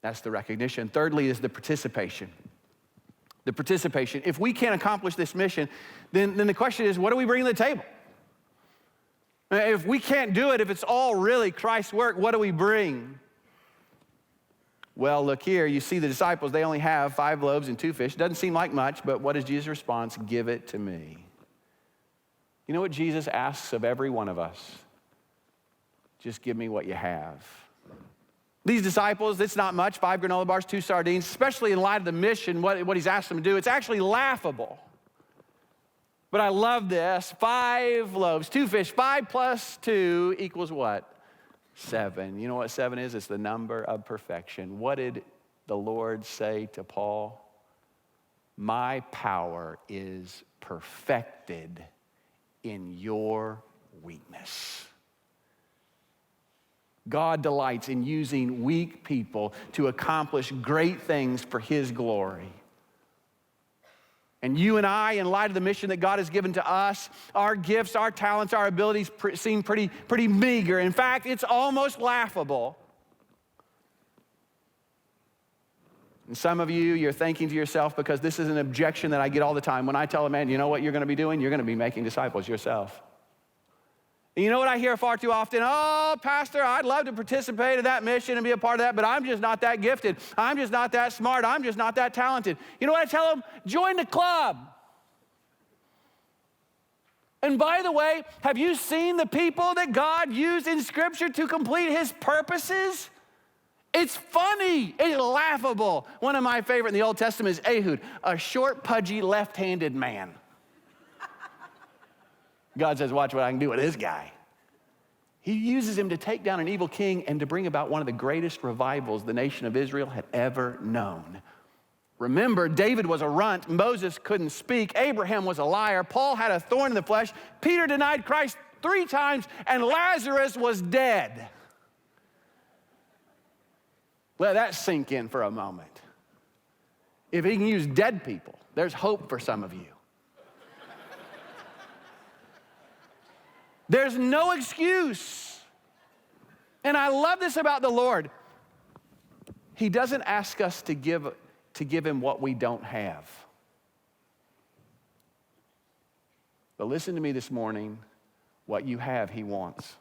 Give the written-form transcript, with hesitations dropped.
That's the recognition. Thirdly is the participation. The participation. If we can't accomplish this mission, then the question is, what do we bring to the table? If we can't do it, if it's all really Christ's work, what do we bring? Well, look here, you see the disciples, they only have 5 loaves and 2 fish. Doesn't seem like much, but what is Jesus' response? Give it to me. You know what Jesus asks of every one of us? Just give me what you have. These disciples, it's not much, 5 granola bars, 2 sardines, especially in light of the mission, what he's asked them to do. It's actually laughable. But I love this. 5 loaves, 2 fish, 5 plus 2 equals what? 7. You know what 7 is? It's the number of perfection. What did the Lord say to Paul? My power is perfected in your weakness. God delights in using weak people to accomplish great things for his glory. And you and I, in light of the mission that God has given to us, our gifts, our talents, our abilities seem pretty meager. In fact, it's almost laughable. And some of you, you're thinking to yourself, because this is an objection that I get all the time. When I tell a man, you know what you're going to be doing? You're going to be making disciples yourself. And you know what I hear far too often? Oh, Pastor, I'd love to participate in that mission and be a part of that, but I'm just not that gifted. I'm just not that smart. I'm just not that talented. You know what I tell them? Join the club. And by the way, have you seen the people that God used in Scripture to complete his purposes? It's funny. It's laughable. One of my favorite in the Old Testament is Ehud, a short, pudgy, left-handed man. God says, watch what I can do with this guy. He uses him to take down an evil king and to bring about one of the greatest revivals the nation of Israel had ever known. Remember, David was a runt. Moses couldn't speak. Abraham was a liar. Paul had a thorn in the flesh. Peter denied Christ 3 times, and Lazarus was dead. Let that sink in for a moment. If he can use dead people, there's hope for some of you. There's no excuse. And I love this about the Lord. He doesn't ask us to give him what we don't have. But listen to me this morning. What you have, he wants.